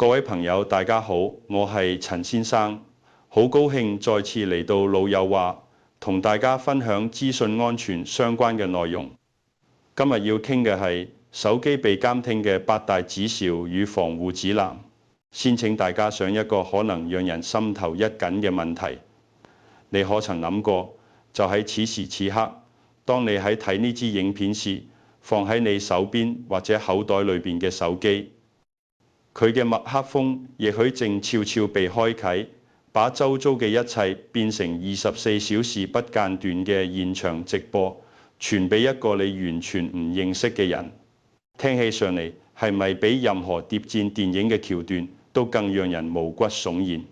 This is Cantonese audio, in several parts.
各位朋友，大家好，我係陳先生，好高興再次嚟到老友話，同大家分享資訊安全相關嘅內容。今日要傾嘅係手機被監聽嘅8大指兆與防護指南。先請大家想一個可能讓人心頭一緊嘅問題，你可曾諗過，就喺此時此刻，當你喺睇呢支影片時，放喺你手邊或者口袋裏邊嘅手機，佢嘅麥克風亦許正悄悄被開啟，把周遭嘅一切變成24小時不間斷嘅現場直播，傳俾一個你完全唔認識嘅人。聽起上嚟係咪比任何諜戰電影嘅橋段都更讓人毛骨悚然？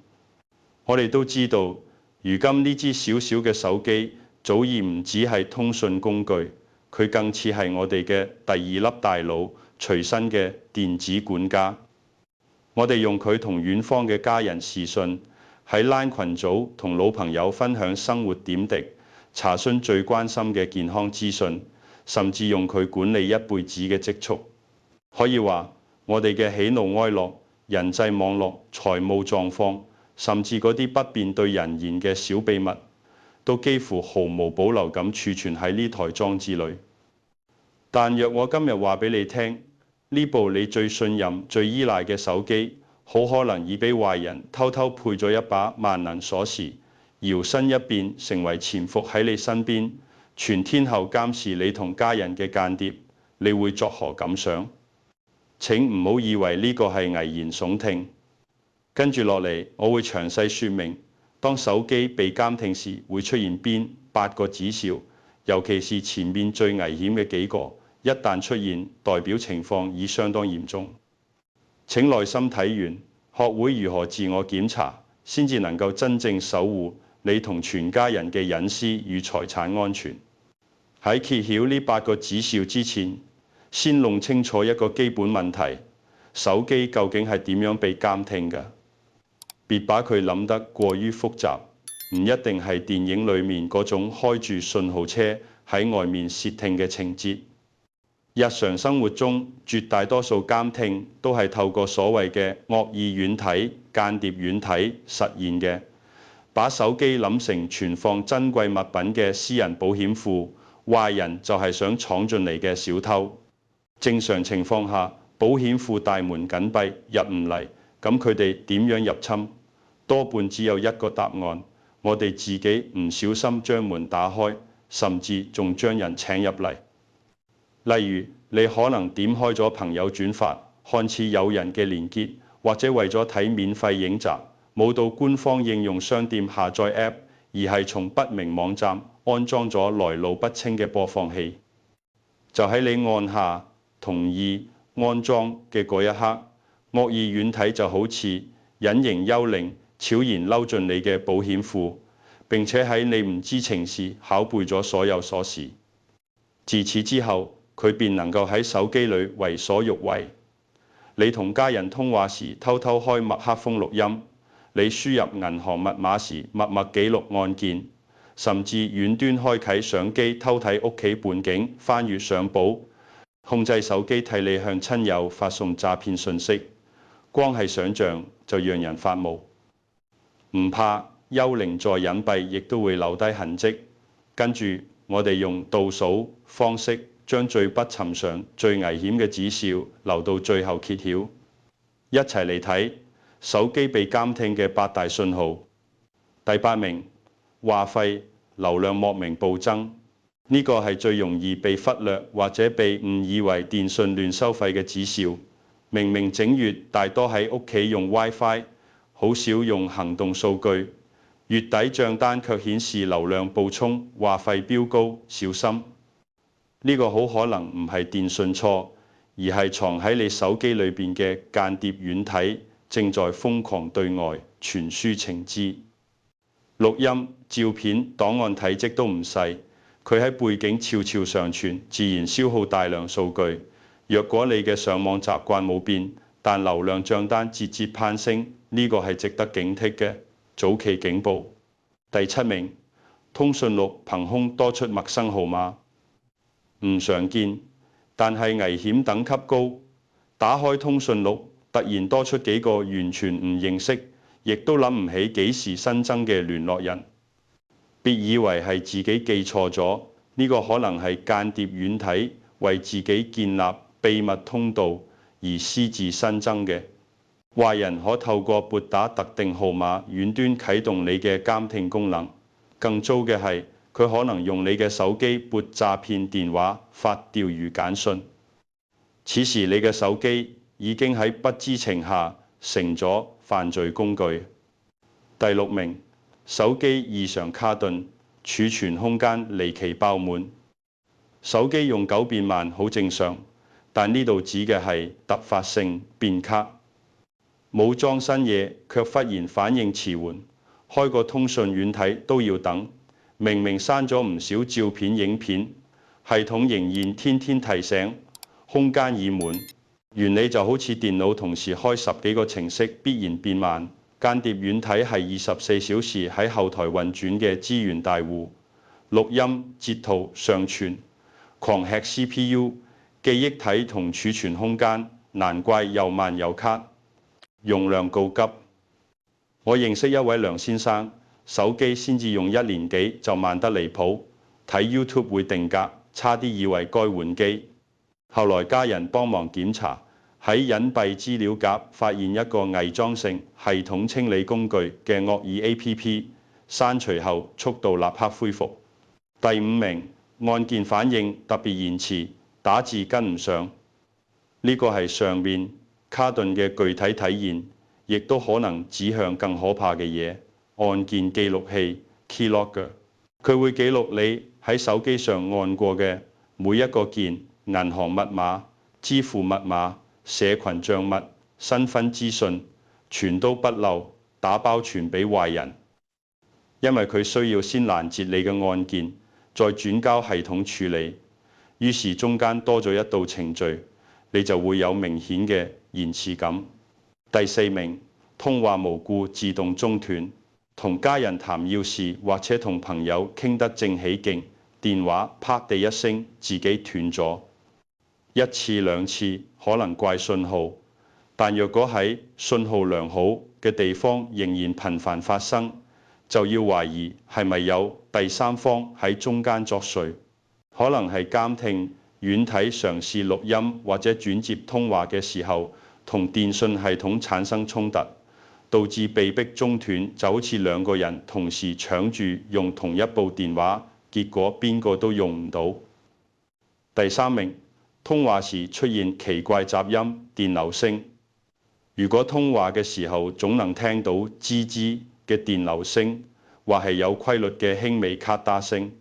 我哋都知道，如今呢支小小嘅手機早已唔只係通訊工具，佢更似係我哋嘅第二粒大腦，隨身嘅電子管家。我哋用佢同遠方嘅家人視訊，喺 LINE 群組同老朋友分享生活點滴，查詢最關心嘅健康資訊，甚至用佢管理一輩子嘅積蓄。可以話，我哋嘅喜怒哀樂、人際網絡、財務狀況，甚至嗰啲不便對人言嘅小秘密，都幾乎毫無保留咁儲存喺呢台裝置裏。但若我今日話俾你聽，呢部你最信任、最依賴嘅手機，好可能已俾壞人偷偷配咗一把萬能鎖匙，搖身一變成為潛伏喺你身邊、全天候監視你同家人嘅間諜，你會作何感想？請唔好以為呢個係危言聳聽。跟住落嚟，我會詳細說明，當手機被監聽時會出現邊8個指兆，尤其是前面最危險嘅幾個。一旦出現，代表情況已相當嚴重。請耐心睇完，學會如何自我檢查，先至能夠真正守護你同全家人嘅隱私與財產安全。喺揭曉呢8個指兆之前，先弄清楚一個基本問題：手機究竟係點樣被監聽嘅？別把佢諗得過於複雜，唔一定係電影裡面嗰種開住信號車喺外面竊聽嘅情節。日常生活中，絕大多數監聽都係透過所謂嘅惡意軟體、間諜軟體實現嘅。把手機諗成存放珍貴物品嘅私人保險庫，壞人就係想闖進嚟嘅小偷。正常情況下，保險庫大門緊閉，入唔嚟，咁佢哋點樣入侵？多半只有一個答案：我哋自己唔小心將門打開，甚至仲將人請入嚟。例如，你可能點開咗朋友轉發看似誘人嘅連結，或者為咗睇免費影集，冇到官方應用商店下載 App， 而係從不明網站安裝咗來路不清嘅播放器。就喺你按下同意安裝嘅嗰一刻，惡意軟體就好似隱形幽靈，悄然溜進你嘅保險庫，並且喺你唔知情時拷貝咗所有鎖匙。自此之後，佢便能夠喺手機裏為所欲為。你同家人通話時偷偷開麥克風錄音，你輸入銀行密碼時默默記錄按鍵，甚至遠端開啟相機偷睇屋企背景、翻閱相簿，控制手機替你向親友發送詐騙訊息。光係想像就讓人發毛。唔怕，幽靈再隱蔽亦都會留低痕跡。跟住我哋用倒數方式，將最不尋常、最危險嘅指兆留到最後揭曉。一齊嚟睇手機被監聽嘅8大信號。第8名，話費流量莫名暴增。呢個係最容易被忽略或者被誤以為電信亂收費嘅指兆。明明整月大多喺屋企用 WiFi， 好少用行動數據，月底帳單卻顯示流量暴衝、話費飆高，小心。呢個好可能唔係電信錯，而係藏喺你手機裏邊嘅間諜軟體正在瘋狂對外傳輸情資。錄音、照片、檔案體積都唔細，佢喺背景悄悄上傳，自然消耗大量數據。若果你嘅上網習慣冇變，但流量帳單節節攀升，呢個係值得警惕嘅早期警報。第7名，通訊錄憑空多出陌生號碼。唔常見，但係危險等級高。打開通訊錄，突然多出幾個完全唔認識，亦都諗唔起幾時新增嘅聯絡人，別以為係自己記錯咗，呢個可能係間諜軟體為自己建立秘密通道而私自新增嘅。壞人可透過撥打特定號碼遠端啟動你嘅監聽功能，更糟嘅係佢可能用你嘅手機撥詐騙電話、發釣魚簡訊。此時你嘅手機已經喺不知情下成咗犯罪工具。第6名，手機異常卡頓，儲存空間離奇爆滿。手機用久變慢好正常，但呢度指嘅係突發性變卡。冇裝新嘢，卻忽然反應遲緩，開個通訊軟體都要等。明明刪咗唔少照片影片，系統仍然天天提醒空間已滿。原理就好似電腦同時開10幾個程式，必然變慢。間諜軟體係24小時喺後台運轉嘅資源大戶，錄音、截圖、上傳，狂吃 CPU、記憶體同儲存空間，難怪又慢又卡。容量告急。我認識一位梁先生，手機先至用1年幾就慢得離譜，睇 YouTube 會定格，差啲以為該換機。後來家人幫忙檢查，喺隱蔽資料夾發現一個偽裝成系統清理工具嘅惡意 APP， 刪除後速度立刻恢復。第5名，按鍵反應特別延遲，打字跟唔上。呢個係上面卡頓嘅具體體現，亦都可能指向更可怕嘅嘢。按鍵記錄器 Keylogger， 佢會記錄你喺手機上按過嘅每一個鍵、銀行密碼、支付密碼、社群帳密、身份資訊，全都不漏，打包傳俾壞人。因為佢需要先攔截你嘅按鍵，再轉交系統處理，於是中間多咗一道程序，你就會有明顯嘅延遲感。第4名，通話無故自動中斷，同家人談要事或者同朋友傾得正起勁，電話啪地一聲自己斷咗。1次2次可能怪信號，但若果喺信號良好嘅地方仍然頻繁發生，就要懷疑係咪有第三方喺中間作祟，可能係監聽軟體嘗試錄音或者轉接通話嘅時候，同電信系統產生衝突，導致被迫中斷，就好似2個人同時搶住用同一部電話，結果邊個都用唔到。第3名，通話時出現奇怪雜音、電流聲。如果通話嘅時候總能聽到吱吱嘅電流聲，或係有規律嘅輕微咔嗒聲，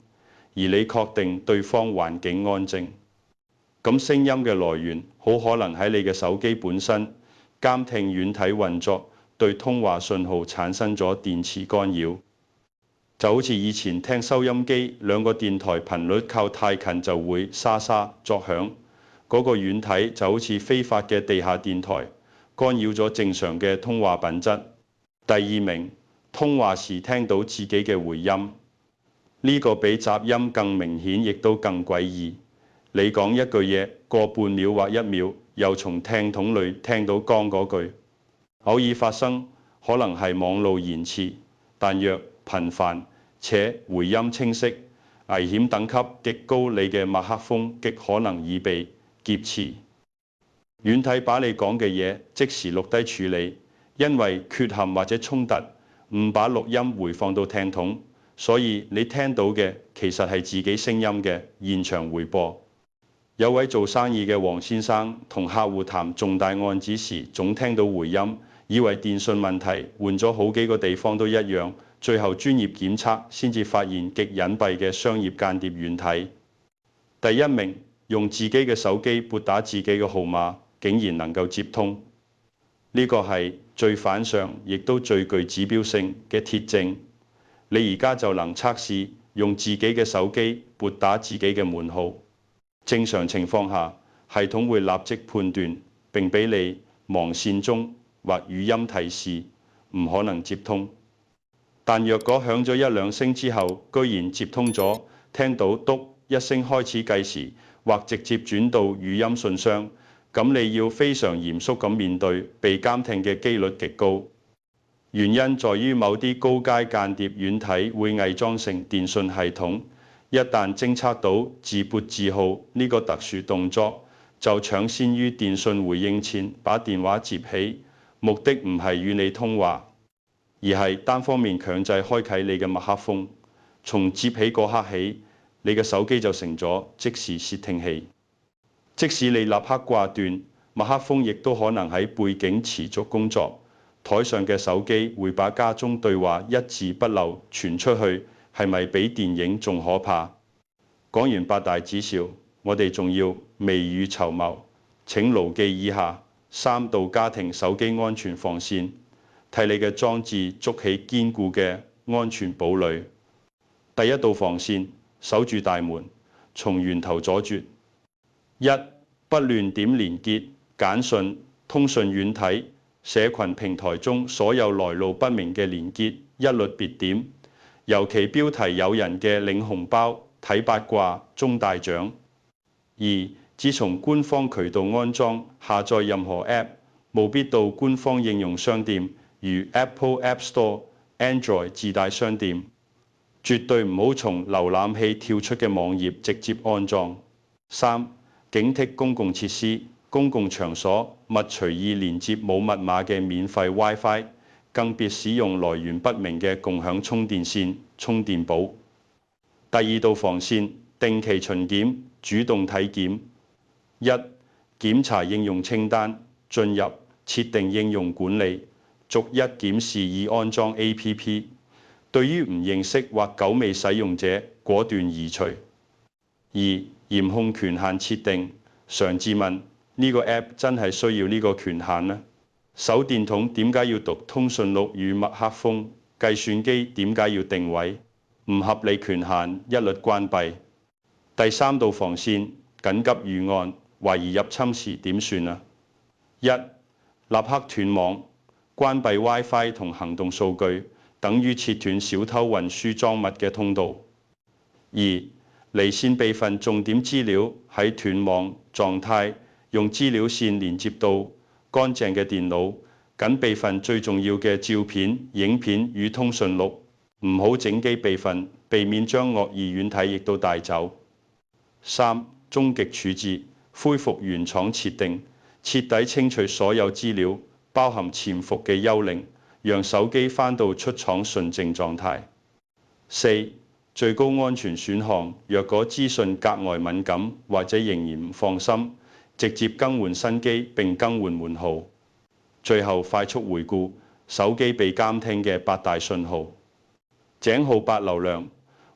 而你確定對方環境安靜，咁聲音嘅來源好可能喺你嘅手機本身，監聽軟體運作對通話信號產生咗電磁干擾。就好似以前聽收音機，2個電台頻率靠太近就會沙沙作響，嗰個軟體就好似非法嘅地下電台，干擾咗正常嘅通話品質。第2名，通話時聽到自己嘅回音，呢個比雜音更明顯，亦都更詭異。你講一句嘢，過半秒或1秒，又從聽筒裏聽到剛嗰句。偶爾發生，可能係網路延遲，但若頻繁且回音清晰，危險等級極高，你嘅麥克風極可能已被劫持。軟體把你講嘅嘢即時錄低處理，因為缺陷或者衝突，唔把錄音回放到聽筒，所以你聽到嘅其實係自己聲音嘅現場回播。有位做生意嘅黃先生同客戶談重大案子時，總聽到回音，以為電信問題，換咗好幾個地方都一樣，最後專業檢測先至發現極隱蔽嘅商業間諜軟體。第1名，用自己嘅手機撥打自己嘅號碼，竟然能夠接通，呢個係最反常亦都最具指標性嘅鐵證。你而家就能測試用自己嘅手機撥打自己嘅門號。正常情況下，系統會立即判斷並俾你忙線中或語音提示，唔可能接通。但若果響咗1、2聲之後，居然接通咗，聽到嘟一聲開始計時，或直接轉到語音信箱，咁你要非常嚴肅咁面對被監聽嘅機率極高。原因在於某啲高階間諜軟體會偽裝成電訊系統，一旦偵測到自撥自號呢個特殊動作，就搶先於電訊回應前把電話接起，目的唔係與你通話，而係單方面強制開啟你嘅麥克風。從接起嗰刻起，你嘅手機就成咗即時竊聽器。即使你立刻掛斷，麥克風亦都可能喺背景持續工作。台上嘅手機會把家中對話一字不漏傳出去，係咪比電影仲可怕？講完8大指兆，我哋仲要未雨綢繆。請牢記以下3道家庭手機安全防線，替你嘅裝置築起堅固嘅安全堡壘。第一道防線，守住大門，從源頭阻絕。1. 不亂點連結、簡訊、通訊軟體、社群平台中所有來路不明嘅連結，一律別點，尤其標題有人嘅領紅包、睇八卦、中大獎。2. 自從官方渠道安裝、下載任何 App， 務必到官方應用商店，如 Apple App Store、Android 自帶商店，絕對唔好從瀏覽器跳出嘅網頁直接安裝。3. 警惕公共設施、公共場所，勿隨意連接冇密碼嘅免費 WiFi， 更別使用來源不明嘅共享充電線、充電寶。第2道防線，定期巡檢、主動體檢。1. 檢查應用清單，進入設定應用管理，逐一檢視已安裝 APP。對於唔認識或久未使用者，果斷移除。2. 嚴控權限設定，常自問呢個 App 真係需要呢個權限呢？手電筒點解要讀通訊錄與麥克風？計算機點解要定位？唔合理權限一律關閉。第3道防線，緊急預案，懷疑入侵時點算啊？1. 立刻斷網，關閉 WiFi 同行動數據，等於切斷小偷運輸贓物嘅通道。2. 離線備份重點資料，喺斷網狀態用資料線連接到乾淨嘅電腦，僅備份最重要嘅照片、影片與通訊錄，唔好整機備份，避免將惡意軟體亦都帶走。3. 終極處置，恢復原廠設定，徹底清除所有資料，包含潛伏嘅幽靈，讓手機返到出廠純正狀態。4. 最高安全選項，若果資訊格外敏感或者仍然唔放心，直接更換新機並更換門號。最後快速回顧手機被監聽嘅8大信號：井號8流量，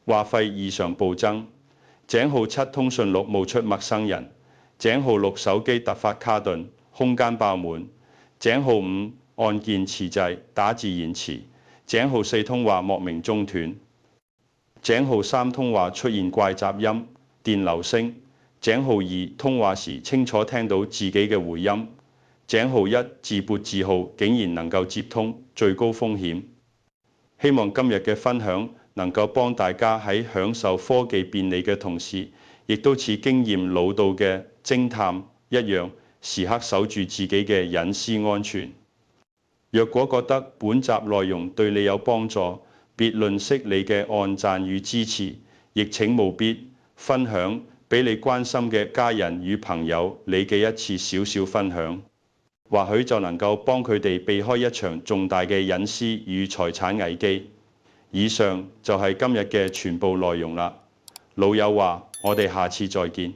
話費異常暴增；井號7通訊錄冒出陌生人；井號6手機突發卡頓，空間爆滿；井號5按鍵遲滯，打字延遲；井號4通話莫名中斷；井號3通話出現怪雜音、電流聲；井號2通話時清楚聽到自己嘅回音；井號1自撥自號竟然能夠接通，最高風險。希望今日嘅分享能夠幫大家喺享受科技便利嘅同時，亦都似經驗老道嘅偵探一樣，時刻守住自己嘅隱私安全。若果覺得本集內容對你有幫助，別吝嗇你嘅按讚與支持，亦請務必分享俾你關心嘅家人與朋友，你嘅一次小小分享，或許就能夠幫佢哋避開一場重大嘅隱私與財產危機。以上就係今日嘅全部內容啦。老友話，我哋下次再見。